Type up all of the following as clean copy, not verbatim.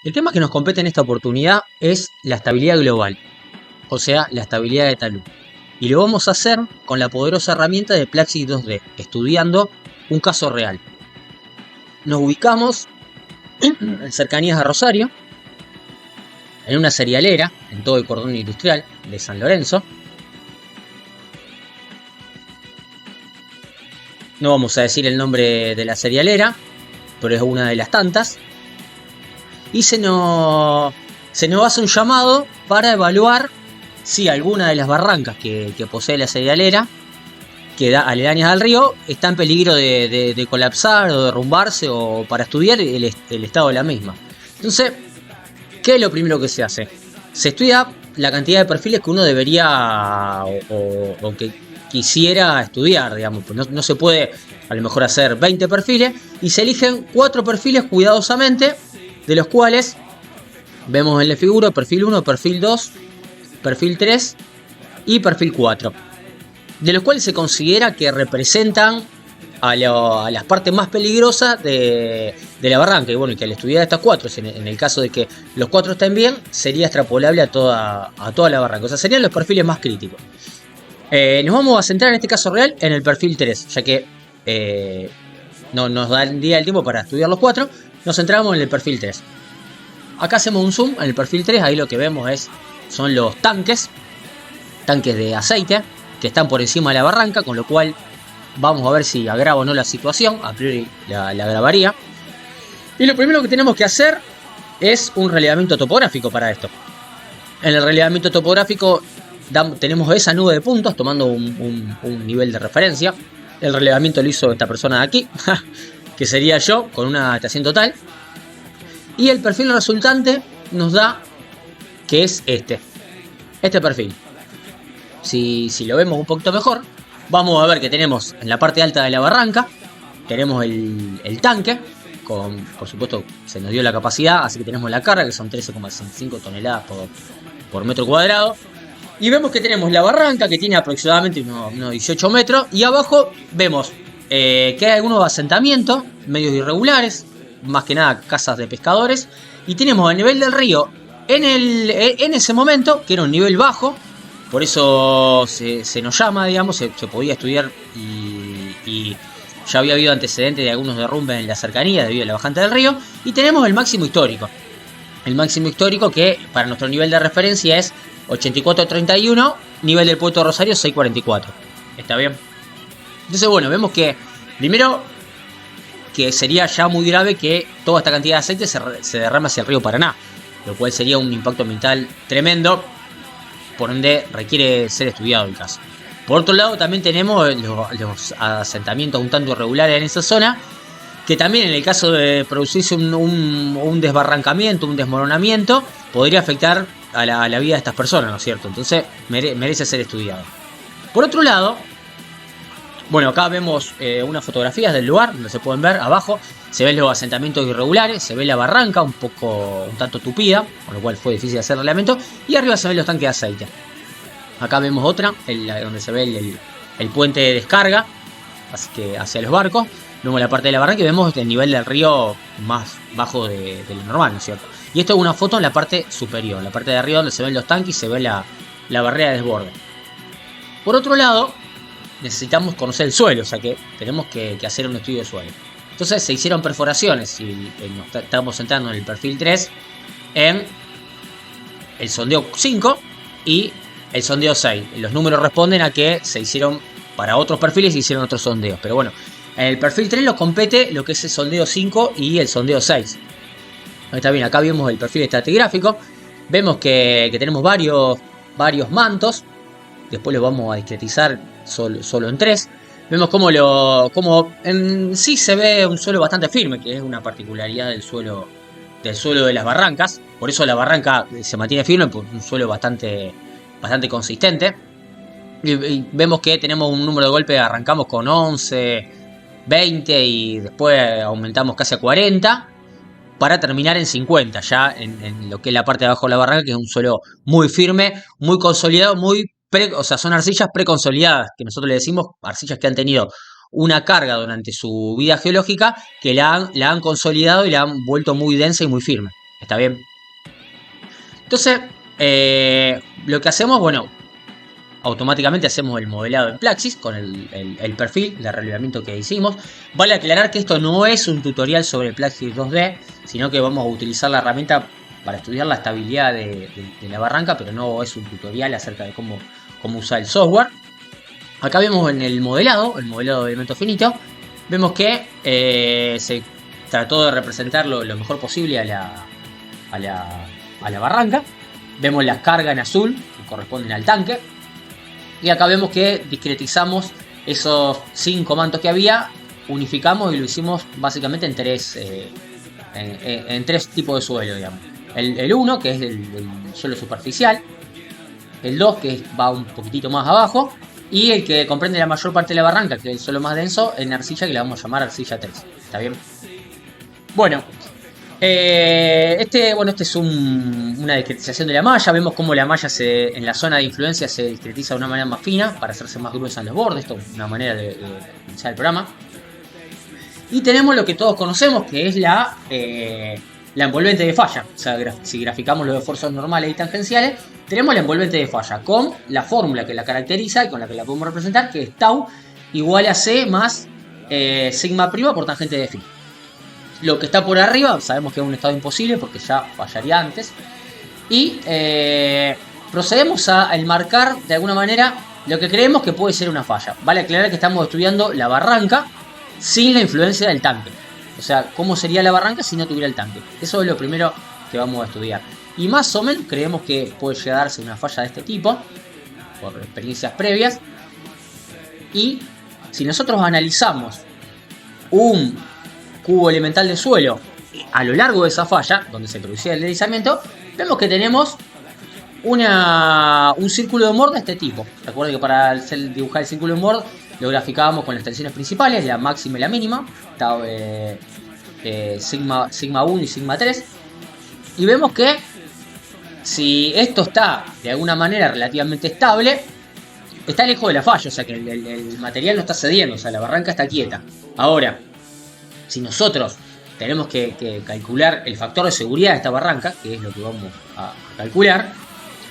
El tema que nos compete en esta oportunidad es la estabilidad global, o sea, la estabilidad de talud. Y lo vamos a hacer con la poderosa herramienta de Plaxis 2D, estudiando un caso real. Nos ubicamos en cercanías de Rosario, en una cerealera, en todo el cordón industrial de San Lorenzo. No vamos a decir el nombre de la cerealera, pero es una de las tantas. Y se nos hace un llamado para evaluar si alguna de las barrancas que posee la cerealera, que da aledañas al río, está en peligro de colapsar o derrumbarse, o para estudiar el estado de la misma. Entonces, ¿qué es lo primero que se hace? Se estudia la cantidad de perfiles que uno debería o que quisiera estudiar, digamos. Pues no se puede a lo mejor hacer 20 perfiles, y se eligen 4 perfiles cuidadosamente, de los cuales vemos en la figura perfil 1, perfil 2, perfil 3 y perfil 4, de los cuales se considera que representan a las partes más peligrosas de la barranca. Y bueno, que al estudiar estas 4, en el caso de que los 4 estén bien, sería extrapolable a toda la barranca. O sea, serían los perfiles más críticos. Nos vamos a centrar en este caso real en el perfil 3, ya que no nos da el tiempo para estudiar los 4. Nos centramos en el perfil 3. Acá hacemos un zoom en el perfil 3. Ahí lo que vemos son los tanques de aceite que están por encima de la barranca, con lo cual vamos a ver si agrava o no la situación. A priori la agravaría. Y lo primero que tenemos que hacer es un relevamiento topográfico para esto. En el relevamiento topográfico tenemos esa nube de puntos tomando un nivel de referencia. El relevamiento lo hizo esta persona de aquí, que sería yo, con una estación total. Y el perfil resultante nos da que es este perfil. Si lo vemos un poquito mejor, vamos a ver que tenemos en la parte alta de la barranca, tenemos el tanque, por supuesto se nos dio la capacidad, así que tenemos la carga, que son 13,65 toneladas por metro cuadrado. Y vemos que tenemos la barranca, que tiene aproximadamente unos 18 metros. Y abajo vemos que hay algunos asentamientos medios irregulares, más que nada casas de pescadores. Y tenemos el nivel del río en ese momento, que era un nivel bajo. Por eso se nos llama, digamos, se podía estudiar, y ya había habido antecedentes de algunos derrumbes en la cercanía debido a la bajante del río. Y tenemos el máximo histórico. El máximo histórico, que para nuestro nivel de referencia es 84.31, nivel del puerto de Rosario 6.44. ¿Está bien? Entonces, bueno, vemos que primero que sería ya muy grave que toda esta cantidad de aceite se derrame hacia el río Paraná, lo cual sería un impacto ambiental tremendo, por ende requiere ser estudiado el caso. Por otro lado, también tenemos los asentamientos un tanto irregulares en esa zona, que también en el caso de producirse un desbarrancamiento, un desmoronamiento, podría afectar a la vida de estas personas, ¿no es cierto? Entonces merece ser estudiado. Por otro lado, bueno, acá vemos unas fotografías del lugar, donde se pueden ver abajo, se ven los asentamientos irregulares, se ve la barranca un tanto tupida, con lo cual fue difícil hacer reglamento, y arriba se ven los tanques de aceite. Acá vemos otra, donde se ve el puente de descarga, así que hacia los barcos. Vemos la parte de la barranca y vemos el nivel del río más bajo de lo normal, ¿no es cierto? Y esto es una foto en la parte superior, en la parte de arriba donde se ven los tanques y se ve la barrera de desborde. Por otro lado, necesitamos conocer el suelo, o sea que tenemos que hacer un estudio de suelo. Entonces se hicieron perforaciones, y nos estamos centrando en el perfil 3, en el sondeo 5 y el sondeo 6. Los números responden a que se hicieron para otros perfiles, se hicieron otros sondeos, pero bueno, en el perfil 3 nos compete lo que es el sondeo 5 y el sondeo 6. Ahí está bien, acá vemos el perfil estratigráfico. Vemos que tenemos varios mantos. Después los vamos a discretizar solo en 3. Vemos como en sí se ve un suelo bastante firme, que es una particularidad del suelo de las barrancas. Por eso la barranca se mantiene firme, por un suelo bastante consistente. Y vemos que tenemos un número de golpes, arrancamos con 11, 20 y después aumentamos casi a 40 para terminar en 50, ya en lo que es la parte de abajo de la barranca, que es un suelo muy firme, muy consolidado, o sea, son arcillas preconsolidadas, que nosotros le decimos arcillas que han tenido una carga durante su vida geológica, que la han consolidado y la han vuelto muy densa y muy firme. ¿Está bien? Entonces, lo que hacemos, bueno, automáticamente hacemos el modelado en Plaxis con el perfil de relevamiento que hicimos. Vale aclarar que esto no es un tutorial sobre Plaxis 2D, sino que vamos a utilizar la herramienta para estudiar la estabilidad de la barranca, pero no es un tutorial acerca de cómo usar el software. Acá vemos en el modelado de elementos finitos, vemos que se trató de representarlo lo mejor posible a la barranca. Vemos las cargas en azul que corresponden al tanque. Y acá vemos que discretizamos esos 5 mantos que había, unificamos y lo hicimos básicamente en tres tipos de suelo, digamos. El 1, que es el suelo superficial. El 2, que va un poquitito más abajo. Y el que comprende la mayor parte de la barranca, que es el suelo más denso, en arcilla, que le vamos a llamar arcilla 3. ¿Está bien? Bueno, este es una discretización de la malla. Vemos cómo la malla en la zona de influencia se discretiza de una manera más fina para hacerse más gruesa en los bordes. Esto es una manera de iniciar el programa. Y tenemos lo que todos conocemos, que es la envolvente de falla. O sea, si graficamos los esfuerzos normales y tangenciales, tenemos la envolvente de falla con la fórmula que la caracteriza y con la que la podemos representar, que es tau igual a C más sigma prima por tangente de phi. Lo que está por arriba sabemos que es un estado imposible porque ya fallaría antes. Y procedemos a enmarcar de alguna manera lo que creemos que puede ser una falla. Vale aclarar que estamos estudiando la barranca sin la influencia del tanque. O sea, cómo sería la barranca si no tuviera el tanque. Eso es lo primero que vamos a estudiar. Y más o menos creemos que puede llegar a darse una falla de este tipo, por experiencias previas. Y si nosotros analizamos un cubo elemental de suelo a lo largo de esa falla, donde se producía el deslizamiento, vemos que tenemos un círculo de Moore de este tipo. Recuerden que para dibujar el círculo de Moore lo graficábamos con las tensiones principales, la máxima y la mínima, sigma 1 y sigma 3. Y vemos que si esto está de alguna manera relativamente estable, está lejos de la falla, o sea que el material no está cediendo, o sea, la barranca está quieta. Ahora, si nosotros tenemos que calcular el factor de seguridad de esta barranca, que es lo que vamos a calcular,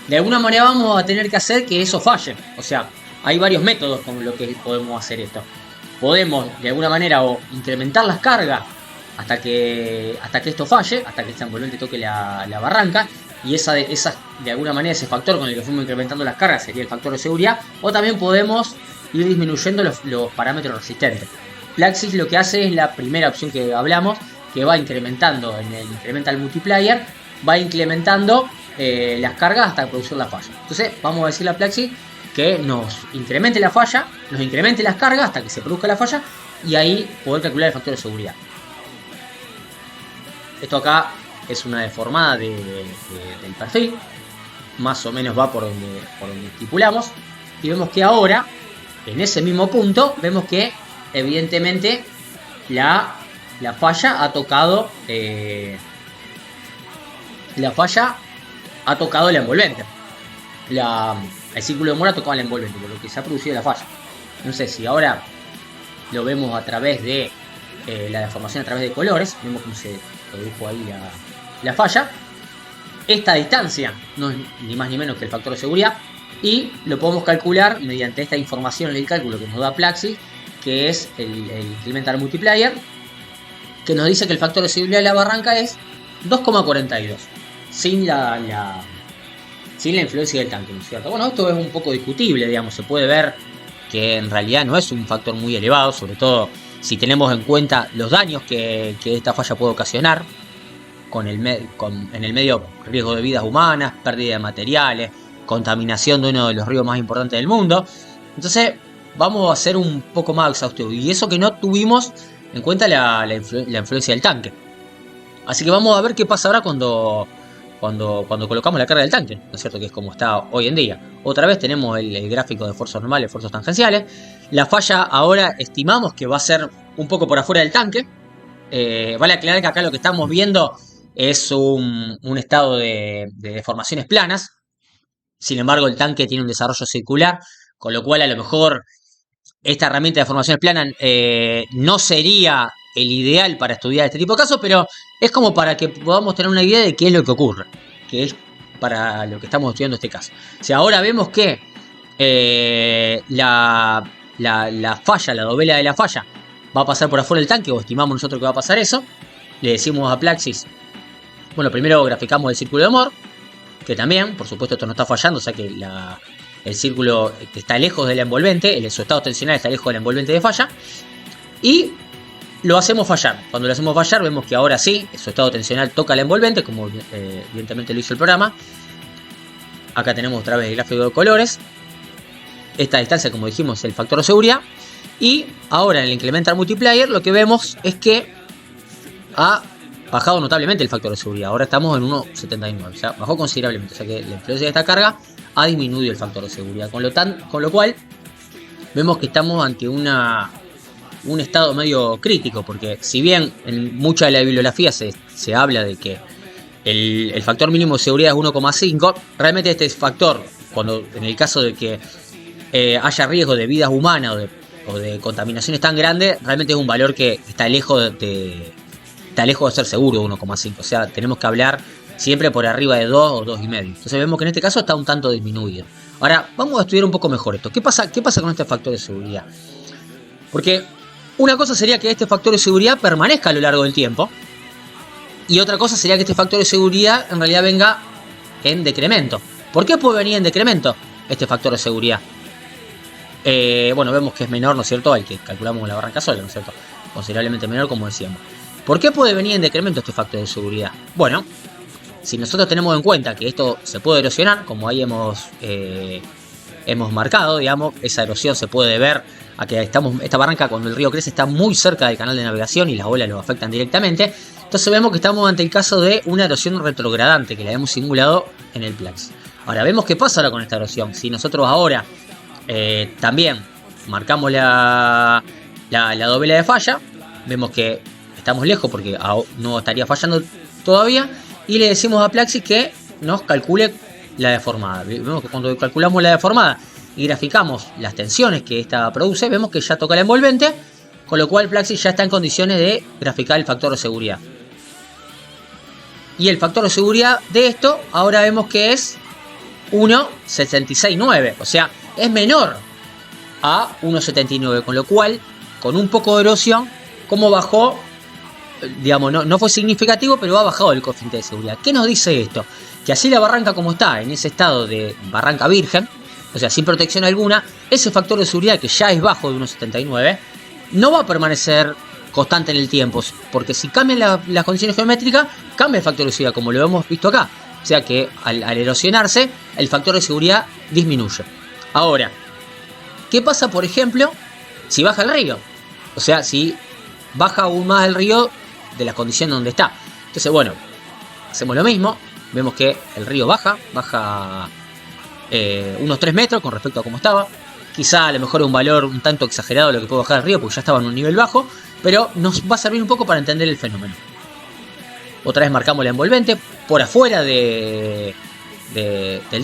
de alguna manera vamos a tener que hacer que eso falle. O sea, hay varios métodos con los que podemos hacer esto. Podemos de alguna manera o incrementar las cargas hasta que esto falle, hasta que este envolvente toque la barranca, y de alguna manera ese factor con el que fuimos incrementando las cargas sería el factor de seguridad, o también podemos ir disminuyendo los parámetros resistentes. Plaxis lo que hace es la primera opción que hablamos, que va incrementando en el incremental multiplier, va incrementando las cargas hasta producir la falla. Entonces vamos a decirle a Plaxis que nos incremente la falla, nos incremente las cargas hasta que se produzca la falla, y ahí poder calcular el factor de seguridad. Esto acá es una deformada del perfil, más o menos va por donde estipulamos, y vemos que ahora, en ese mismo punto, vemos que evidentemente la falla ha tocado el envolvente. El círculo de Moore ha tocado el envolvente, por lo que se ha producido la falla. No sé si ahora lo vemos a través de la deformación a través de colores, vemos cómo se produjo ahí la falla. Esta distancia no es ni más ni menos que el factor de seguridad, y lo podemos calcular mediante esta información en el cálculo que nos da Plaxis, que es el incremental multiplier, que nos dice que el factor de seguridad de la barranca es 2,42 sin la influencia del tanque, ¿no es cierto? Bueno, esto es un poco discutible, digamos, se puede ver que en realidad no es un factor muy elevado, sobre todo si tenemos en cuenta los daños que esta falla puede ocasionar, en el medio riesgo de vidas humanas, pérdida de materiales, contaminación de uno de los ríos más importantes del mundo. Entonces vamos a ser un poco más exhaustivos, y eso que no tuvimos en cuenta la influencia del tanque. Así que vamos a ver qué pasa ahora cuando colocamos la carga del tanque, ¿no es cierto? Que es como está hoy en día. Otra vez tenemos el gráfico de esfuerzos normales, esfuerzos tangenciales. La falla ahora estimamos que va a ser un poco por afuera del tanque. Vale aclarar que acá lo que estamos viendo es un estado de deformaciones planas. Sin embargo, el tanque tiene un desarrollo circular, con lo cual a lo mejor esta herramienta de deformaciones planas no sería el ideal para estudiar este tipo de casos, pero es como para que podamos tener una idea de qué es lo que ocurre, que es para lo que estamos estudiando este caso. O sea, ahora vemos que la falla, la dovela de la falla, va a pasar por afuera del tanque, o estimamos nosotros que va a pasar eso. Le decimos a Plaxis, bueno, primero graficamos el círculo de Moore, que también, por supuesto, esto no está fallando, o sea que el círculo está lejos del envolvente, su estado tensional está lejos del envolvente de falla, y lo hacemos fallar. Cuando lo hacemos fallar, vemos que ahora sí, su estado tensional toca el envolvente, como evidentemente lo hizo el programa. Acá tenemos otra vez el gráfico de colores. Esta distancia, como dijimos, es el factor de seguridad. Y ahora en el Incremental Multiplier lo que vemos es que ha bajado notablemente el factor de seguridad. Ahora estamos en 1.79, o sea, bajó considerablemente. O sea que la influencia de esta carga ha disminuido el factor de seguridad. Con lo cual, vemos que estamos ante un estado medio crítico, porque si bien en mucha de la bibliografía se habla de que el factor mínimo de seguridad es 1,5, realmente este factor, cuando en el caso de que haya riesgo de vidas humanas o de contaminaciones tan grandes, realmente es un valor que está lejos de ser seguro, 1,5. O sea, tenemos que hablar siempre por arriba de 2 o 2,5. Entonces vemos que en este caso está un tanto disminuido. Ahora, vamos a estudiar un poco mejor esto. ¿Qué pasa con este factor de seguridad? Porque una cosa sería que este factor de seguridad permanezca a lo largo del tiempo. Y otra cosa sería que este factor de seguridad en realidad venga en decremento. ¿Por qué puede venir en decremento este factor de seguridad? Bueno, vemos que es menor, ¿no es cierto?, al que calculamos en la barranca sola, ¿no es cierto? Considerablemente menor, como decíamos. ¿Por qué puede venir en decremento este factor de seguridad? Bueno, si nosotros tenemos en cuenta que esto se puede erosionar, como ahí hemos marcado, digamos, esa erosión se puede ver a que esta barranca, cuando el río crece, está muy cerca del canal de navegación y las olas lo afectan directamente. Entonces vemos que estamos ante el caso de una erosión retrogradante que la hemos simulado en el Plax. Ahora, vemos qué pasa ahora con esta erosión. Si nosotros ahora también marcamos la dovela de falla, vemos que estamos lejos porque no estaría fallando todavía, y le decimos a Plaxis que nos calcule la deformada. Vemos que cuando calculamos la deformada y graficamos las tensiones que esta produce, vemos que ya toca el envolvente, con lo cual Plaxis ya está en condiciones de graficar el factor de seguridad. Y el factor de seguridad de esto ahora vemos que es 1.769, o sea, es menor a 1.79, con lo cual, con un poco de erosión, como bajó, digamos, no fue significativo, pero ha bajado el coeficiente de seguridad. ¿Qué nos dice esto? Que así la barranca como está, en ese estado de barranca virgen, o sea, sin protección alguna, ese factor de seguridad que ya es bajo de 1.79, no va a permanecer constante en el tiempo, porque si cambian las condiciones geométricas, cambia el factor de seguridad, como lo hemos visto acá. O sea que al erosionarse, el factor de seguridad disminuye. Ahora, ¿qué pasa, por ejemplo, si baja el río? O sea, si baja aún más el río de las condiciones donde está. Entonces, bueno, hacemos lo mismo. Vemos que el río baja unos 3 metros con respecto a cómo estaba. Quizá a lo mejor es un valor un tanto exagerado lo que puede bajar el río, porque ya estaba en un nivel bajo, pero nos va a servir un poco para entender el fenómeno. Otra vez marcamos el envolvente por afuera del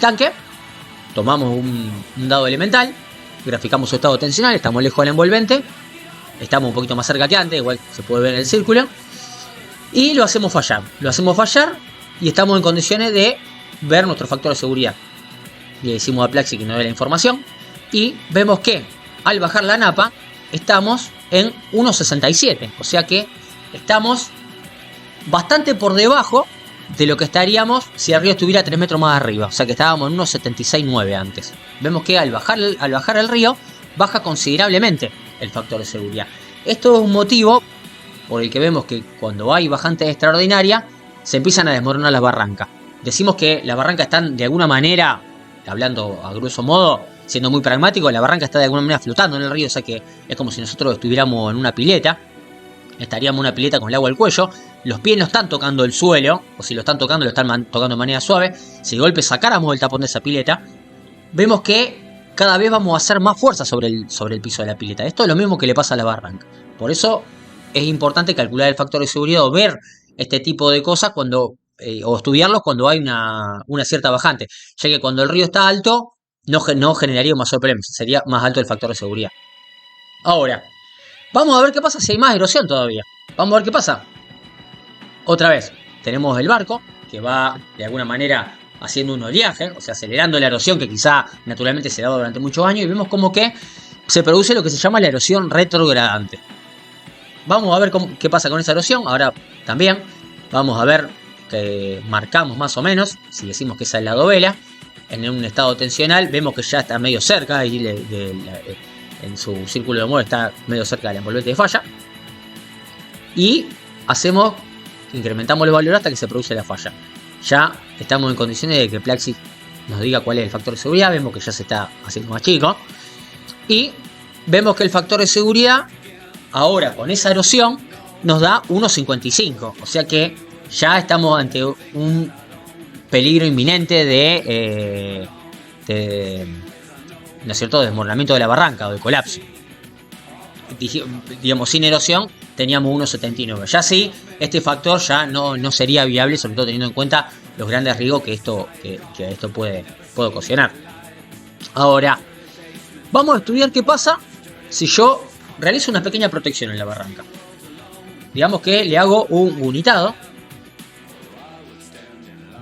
tanque. Tomamos un dado elemental, graficamos su estado tensional, estamos lejos del envolvente, estamos un poquito más cerca que antes, igual se puede ver en el círculo, y lo hacemos fallar. Lo hacemos fallar y estamos en condiciones de ver nuestro factor de seguridad. Le decimos a Plaxis que nos dé la información y vemos que al bajar la napa estamos en 1.67, o sea que estamos bastante por debajo de lo que estaríamos si el río estuviera 3 metros más arriba. O sea que estábamos en 1.76.9 antes. Vemos que al bajar el río, baja considerablemente el factor de seguridad. Esto es un motivo por el que vemos que cuando hay bajantes extraordinarias, se empiezan a desmoronar las barrancas. Decimos que las barrancas están de alguna manera, hablando a grueso modo, siendo muy pragmático, la barranca está de alguna manera flotando en el río. O sea que es como si nosotros estuviéramos en una pileta. Estaríamos en una pileta con el agua al cuello, los pies no están tocando el suelo, o si lo están tocando, lo están tocando de manera suave. Si de golpe sacáramos el tapón de esa pileta, vemos que cada vez vamos a hacer más fuerza sobre el piso de la pileta. Esto es lo mismo que le pasa a la barranca. Por eso es importante calcular el factor de seguridad o ver este tipo de cosas o estudiarlos cuando hay una cierta bajante, ya que cuando el río está alto no generaría un mayor problema, sería más alto el factor de seguridad. Ahora, vamos a ver qué pasa si hay más erosión todavía. Vamos a ver qué pasa. Otra vez, tenemos el barco que va de alguna manera haciendo un oleaje, o sea, acelerando la erosión que quizá naturalmente se daba durante muchos años, y vemos como que se produce lo que se llama la erosión retrogradante. Vamos a ver qué pasa con esa erosión. Ahora también vamos a ver que marcamos más o menos, si decimos que esa es la dovela, en un estado tensional, vemos que ya está medio cerca, ahí en su círculo de humor está medio cerca de la envolvente de falla. Y incrementamos los valores hasta que se produce la falla. Ya estamos en condiciones de que Plaxis nos diga cuál es el factor de seguridad. Vemos que ya se está haciendo más chico. Y vemos que el factor de seguridad, ahora con esa erosión, nos da 1.55. O sea que ya estamos ante un peligro inminente ¿no es cierto?, de desmoronamiento de la barranca o de colapso. Digamos, sin erosión teníamos 1.79. Ya sí, este factor ya no sería viable, sobre todo teniendo en cuenta los grandes riesgos que esto puede ocasionar. Ahora, vamos a estudiar qué pasa si yo realizo una pequeña protección en la barranca. Digamos que le hago un unitado.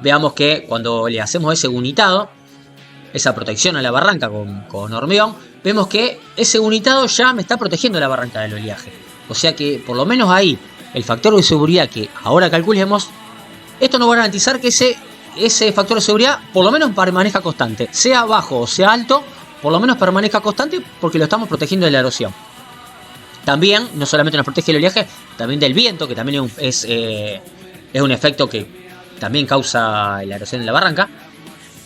Veamos que cuando le hacemos ese unitado, esa protección a la barranca con hormigón, vemos que ese unitado ya me está protegiendo la barranca del oleaje. O sea que por lo menos ahí el factor de seguridad que ahora calculemos, esto nos va a garantizar que ese factor de seguridad por lo menos permanezca constante. Sea bajo o sea alto, por lo menos permanezca constante porque lo estamos protegiendo de la erosión. También, no solamente nos protege el oleaje, también del viento, que también es un efecto que también causa la erosión en la barranca.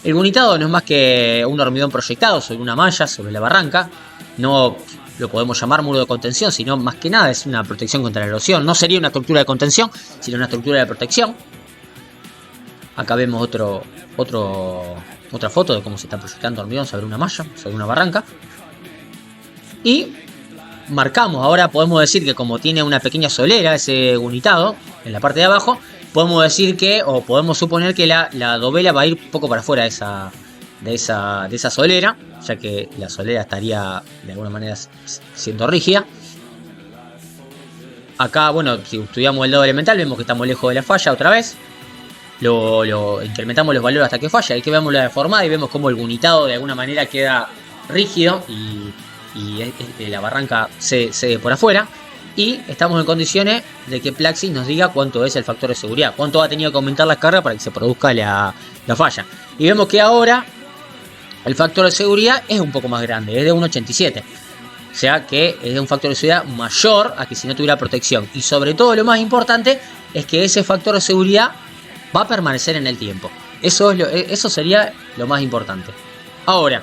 El unitado no es más que un hormigón proyectado sobre una malla, sobre la barranca. No lo podemos llamar muro de contención, sino más que nada es una protección contra la erosión. No sería una estructura de contención, sino una estructura de protección. Acá vemos otra foto de cómo se está proyectando hormigón sobre una malla, sobre una barranca. Y marcamos, ahora podemos decir que como tiene una pequeña solera ese unitado en la parte de abajo, podemos decir o podemos suponer que la dovela va a ir un poco para afuera de esa solera, ya que la solera estaría de alguna manera siendo rígida. Acá, bueno, si estudiamos el dado elemental, vemos que estamos lejos de la falla otra vez. Lo incrementamos los valores hasta que falla. Ahí que vemos la deformada y vemos como el unitado de alguna manera queda rígido y la barranca se cede por afuera. Y estamos en condiciones de que Plaxis nos diga cuánto es el factor de seguridad, cuánto ha tenido que aumentar la carga para que se produzca la falla. Y vemos que ahora el factor de seguridad es un poco más grande, es de 1.87. O sea que es un factor de seguridad mayor a que si no tuviera protección. Y sobre todo lo más importante es que ese factor de seguridad va a permanecer en el tiempo. Eso sería lo más importante. Ahora,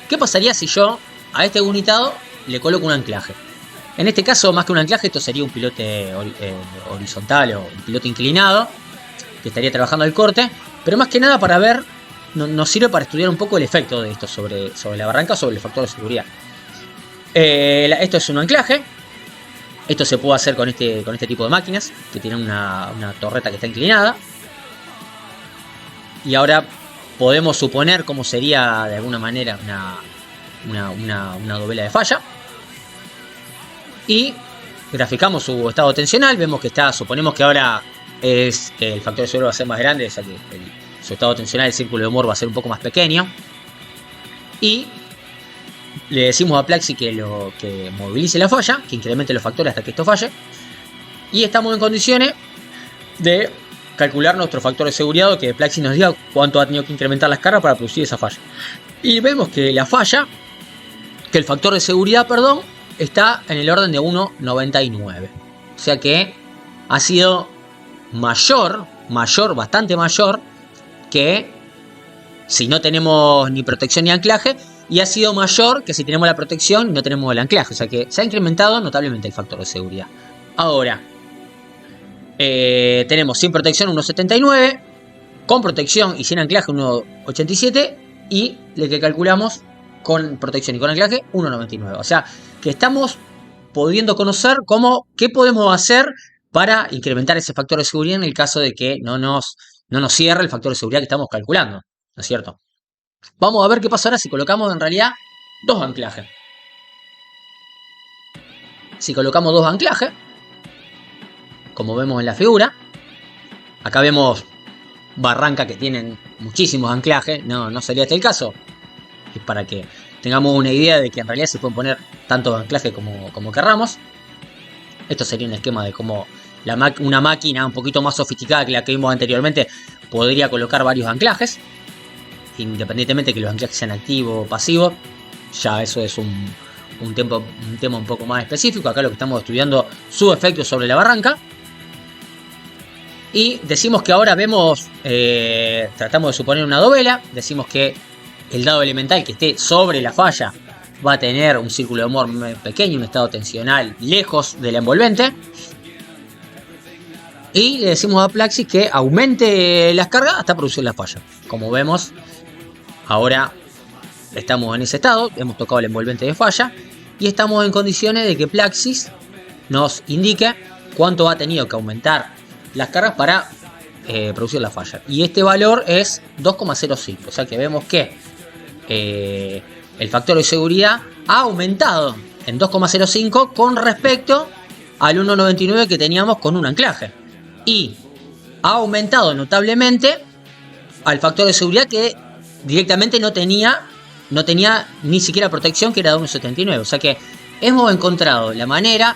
¿qué pasaría si yo a este unitado le coloco un anclaje? En este caso, más que un anclaje, esto sería un pilote horizontal o un pilote inclinado que estaría trabajando el corte, pero más que nada para ver, nos sirve para estudiar un poco el efecto de esto sobre la barranca, sobre el factor de seguridad. Esto es un anclaje. Esto se puede hacer con este tipo de máquinas que tienen una torreta que está inclinada. Y ahora podemos suponer cómo sería de alguna manera una dovela de falla. Y graficamos su estado tensional. Vemos que suponemos que ahora el factor de seguridad va a ser más grande, o sea que su estado tensional, el círculo de humor va a ser un poco más pequeño. Y le decimos a Plaxis que movilice la falla, que incremente los factores hasta que esto falle. Y estamos en condiciones de calcular nuestro factor de seguridad, que Plaxis nos diga cuánto ha tenido que incrementar las cargas para producir esa falla. Y vemos que el factor de seguridad, está en el orden de 1.99. O sea que ha sido mayor, bastante mayor que si no tenemos ni protección ni anclaje. Y ha sido mayor que si tenemos la protección y no tenemos el anclaje. O sea que se ha incrementado notablemente el factor de seguridad. Ahora, tenemos sin protección 1.79. Con protección y sin anclaje 1.87. Y le que calculamos con protección y con anclaje 1.99. O sea que estamos pudiendo conocer qué podemos hacer para incrementar ese factor de seguridad en el caso de que no nos cierre el factor de seguridad que estamos calculando. ¿No es cierto? Vamos a ver qué pasa ahora si colocamos en realidad dos anclajes. Si colocamos dos anclajes, como vemos en la figura. Acá vemos barrancas que tienen muchísimos anclajes, no sería este el caso. Es para que tengamos una idea de que en realidad se pueden poner tantos anclajes como querramos. Esto sería un esquema de cómo una máquina un poquito más sofisticada que la que vimos anteriormente podría colocar varios anclajes, independientemente de que los anclajes sean activos o pasivos. Ya eso es un tema un poco más específico. Acá lo que estamos estudiando su efecto sobre la barranca. Y decimos que ahora vemos, tratamos de suponer una dovela. Decimos que el dado elemental que esté sobre la falla va a tener un círculo de humor pequeño, un estado tensional lejos del envolvente. Y le decimos a Plaxis que aumente las cargas hasta producir la falla. Como vemos, ahora estamos en ese estado, hemos tocado el envolvente de falla y estamos en condiciones de que Plaxis nos indique cuánto ha tenido que aumentar las cargas para producir la falla. Y este valor es 2,05. O sea que vemos que el factor de seguridad ha aumentado en 2,05 con respecto al 1,99 que teníamos con un anclaje. Y ha aumentado notablemente al factor de seguridad que directamente no tenía ni siquiera protección, que era de 1,79. O sea que hemos encontrado la manera,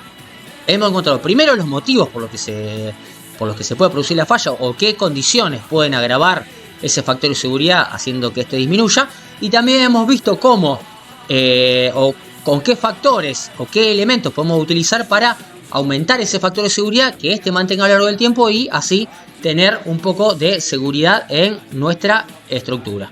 hemos encontrado primero los motivos por los que se puede producir la falla o qué condiciones pueden agravar ese factor de seguridad haciendo que este disminuya. Y también hemos visto cómo o con qué factores o qué elementos podemos utilizar para aumentar ese factor de seguridad, que este mantenga a lo largo del tiempo y así tener un poco de seguridad en nuestra estructura.